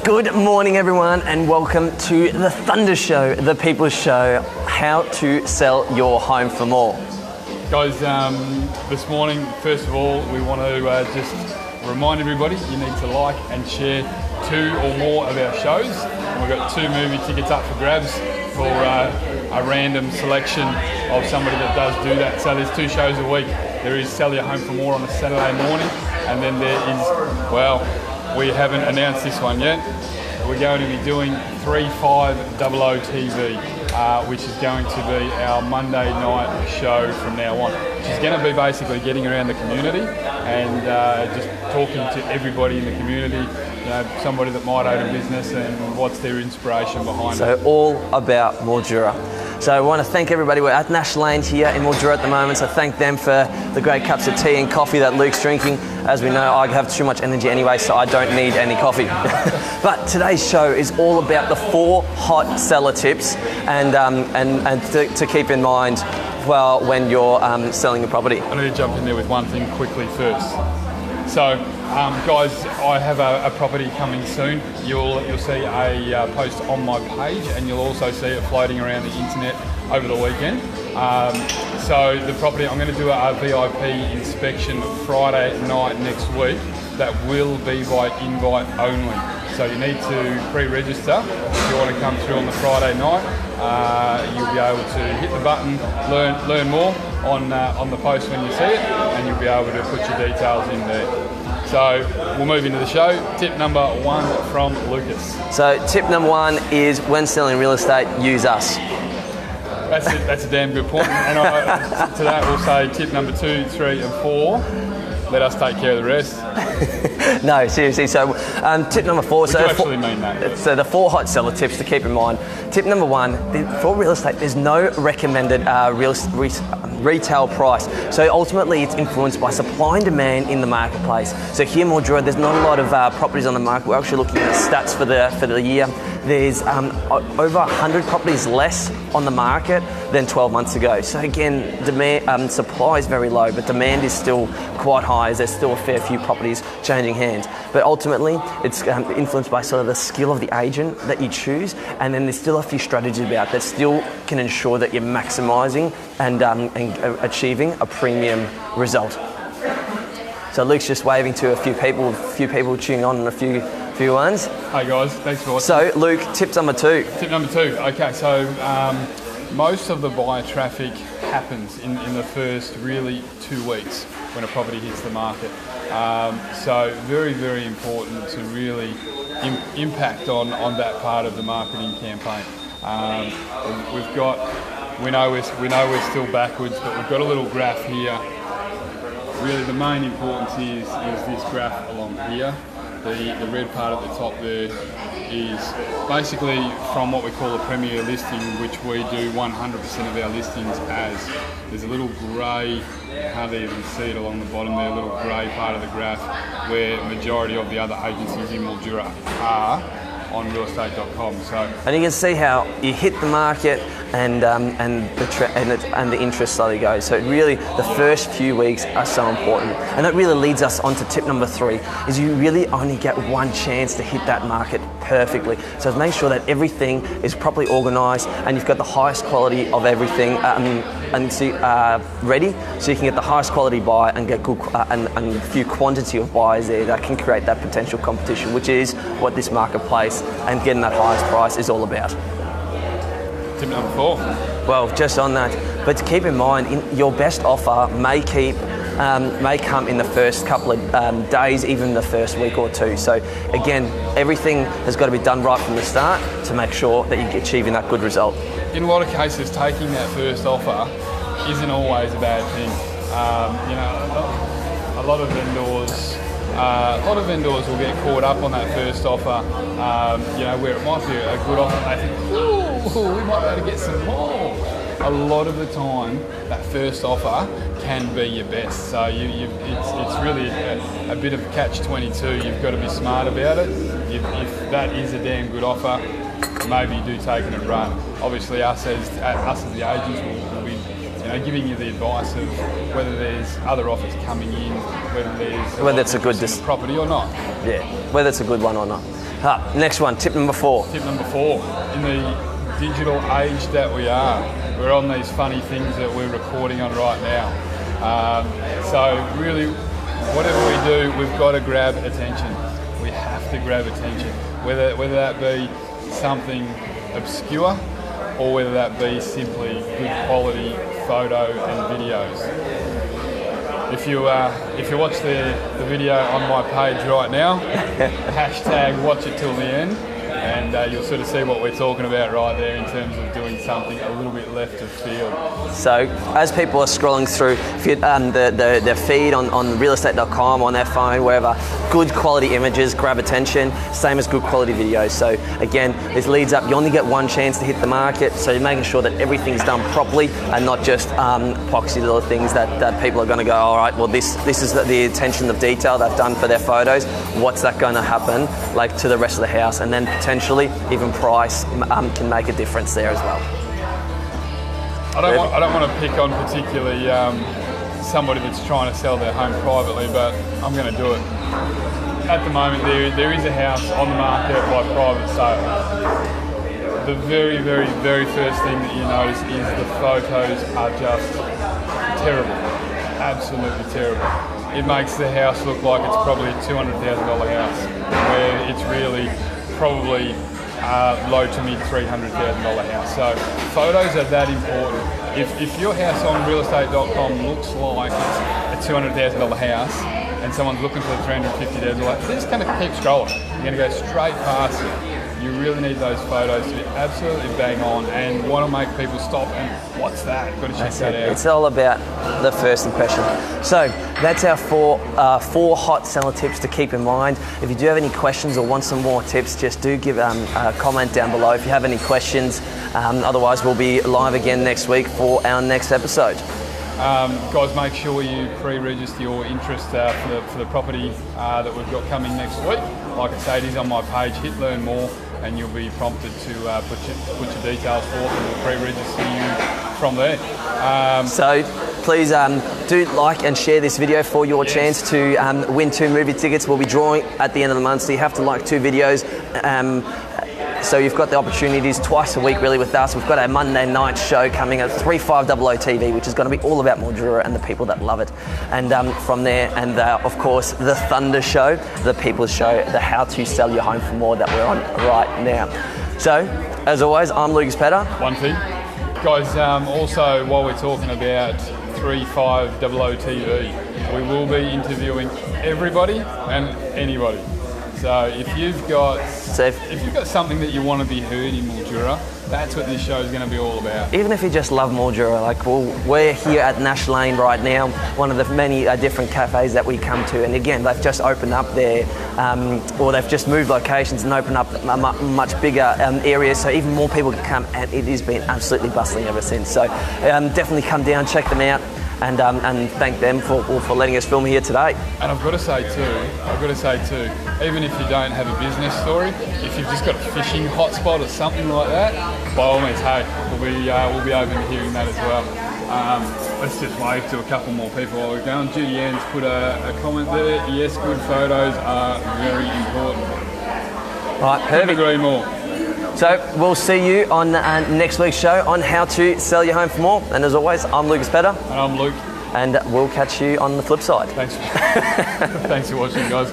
Good morning, everyone, and welcome to the Thunder Show, the People's Show, how to sell your home for more. Guys, this morning, first of all, we want to just remind everybody you need to like and share 2 or more of our shows. And we've got 2 movie tickets up for grabs for a random selection of somebody that does do that. So there's 2 shows a week. There is Sell Your Home for More on a Saturday morning, and then there is, well, we haven't announced this one yet. We're going to be doing 3500 TV, which is going to be our Monday night show from now on. She's going to be basically getting around the community and just talking to everybody in the community, you know, somebody that might own a business and what's their inspiration behind it. So all about Mildura. So I want to thank everybody. We're at Nash Lane here in Mildura at the moment, so thank them for the great cups of tea and coffee that Luke's drinking. As we know, I have too much energy anyway, so I don't need any coffee. But today's show is all about the 4 hot seller tips and to keep in mind, well, when you're selling a property. I need to jump in there with one thing quickly first. So, guys, I have a property coming soon. You'll see a post on my page, and you'll also see it floating around the internet over the weekend. So the property, I'm going to do a VIP inspection Friday night next week. That will be by invite only. So you need to pre-register if you want to come through on the Friday night. You'll be able to hit the button, learn more on the post when you see it, and you'll be able to put your details in there. So we'll move into the show. Tip number 1 from Lucas. So tip number 1 is when selling real estate, use us. That's a damn good point. And to that we'll say tip number 2, 3 and 4. Let us take care of the rest. No, seriously. So tip number 4. We do actually mean that. So the 4 hot seller tips to keep in mind. Tip number 1, for real estate, there's no recommended retail price. So ultimately it's influenced by supply and demand in the marketplace. So here in Mildura, there's not a lot of properties on the market. We're actually looking at stats for the year. There's over 100 properties less on the market than 12 months ago. So again, demand, supply is very low, but demand is still quite high, as there's still a fair few properties changing hands. But ultimately, it's influenced by sort of the skill of the agent that you choose, and then there's still a few strategies about that still can ensure that you're maximising and achieving a premium result. So Luke's just waving to a few people tuning on and a few ones. Hey guys, thanks for watching. So Luke, tip number 2. Tip number 2, okay, so most of the buyer traffic happens in the first really 2 weeks when a property hits the market. So very, very important to really impact on that part of the marketing campaign. We know we're still backwards, but we've got a little graph here. Really the main importance is this graph along here. The red part at the top there is basically from what we call a premier listing, which we do 100% of our listings as. There's a little grey, hardly even see it along the bottom there, a little grey part of the graph where majority of the other agencies in Mildura are on realestate.com. And you can see how you hit the market and the interest slowly goes. So really, the first few weeks are so important, and that really leads us on to tip number 3: is you really only get one chance to hit that market perfectly. So make sure that everything is properly organised and you've got the highest quality of everything ready, so you can get the highest quality buy and get good and a few quantity of buyers there that can create that potential competition, which is what this marketplace and getting that highest price is all about. Tip number 4. Well, just on that, but to keep in mind, your best offer may come in the first couple of days, even the first week or 2. So again, everything has got to be done right from the start to make sure that you're achieving that good result. In a lot of cases, taking that first offer isn't always a bad thing. A lot of vendors will get caught up on that first offer, where it might be a good offer and they think, ooh, we might be able to get some more. A lot of the time, that first offer can be your best. So it's really a bit of a catch-22. You've got to be smart about it. If that is a damn good offer, maybe you do take it and run. Obviously, us as the agents will be giving you the advice of whether there's other offers coming in, whether it's a good property or not. Yeah, whether it's a good one or not. Next one, tip number 4. Tip number 4, in the digital age that we are, we're on these funny things that we're recording on right now. So really, whatever we do, we've got to grab attention. We have to grab attention, whether that be something obscure or whether that be simply good quality photo and videos. If you watch the video on my page right now, hashtag watch it till the end, and you'll sort of see what we're talking about right there in terms of doing something a little bit left of field. So as people are scrolling through their feed on realestate.com, on their phone, wherever, good quality images grab attention, same as good quality videos. So again, this leads up, you only get one chance to hit the market, so you're making sure that everything's done properly and not just poxy little things that people are going to go, all right, well this is the attention of detail they've done for their photos, what's that going to happen like to the rest of the house, and then potentially even price can make a difference there as well. I don't want to pick on particularly somebody that's trying to sell their home privately, but I'm going to do it. At the moment, there is a house on the market by private sale. The very, very, very first thing that you notice is the photos are just terrible, absolutely terrible. It makes the house look like it's probably a $200,000 house, where it's really probably low to mid $300,000 house. So photos are that important. If your house on realestate.com looks like it's a $200,000 house and someone's looking for the $350,000, they're just going to keep scrolling. You're going to go straight past it. You really need those photos to be absolutely bang on and want to make people stop and what's that? Got to check that out. It's all about the first impression. So that's our four hot seller tips to keep in mind. If you do have any questions or want some more tips, just do give a comment down below if you have any questions. Otherwise, we'll be live again next week for our next episode. Guys, make sure you pre-register your interest for the property that we've got coming next week. Like I say, it is on my page, hit learn more, and you'll be prompted to put your details forth and we'll pre-register you from there. So please do like and share this video for your chance to win 2 movie tickets. We'll be drawing at the end of the month, so you have to like 2 videos. So you've got the opportunities twice a week really with us. We've got our Monday night show coming at 3500 TV, which is going to be all about Mildura and the people that love it. And from there, and of course, the Thunder Show, the People's Show, the How to Sell Your Home for More that we're on right now. So, as always, I'm Lucas Petter. One thing. Guys, also while we're talking about 3500 TV, we will be interviewing everybody and anybody. So if you've got something that you want to be heard in Mildura, that's what this show is going to be all about. Even if you just love Mildura, like we're here at Nash Lane right now, one of the many different cafes that we come to, and again they've just opened up their, or they've just moved locations and opened up a much bigger areas, so even more people can come, and it has been absolutely bustling ever since. So definitely come down, check them out. And thank them for letting us film here today. And I've got to say too, even if you don't have a business story, if you've just got a fishing hotspot or something like that, by all means, hey, we'll be open to hearing that as well. Let's just wave to a couple more people while we're going. Judy Ann's put a comment there. Yes, good photos are very important. Right, perfect. Couldn't agree more. So we'll see you on next week's show on how to sell your home for more. And as always, I'm Lucas Petter. And I'm Luke. And we'll catch you on the flip side. Thanks. Thanks for watching, guys.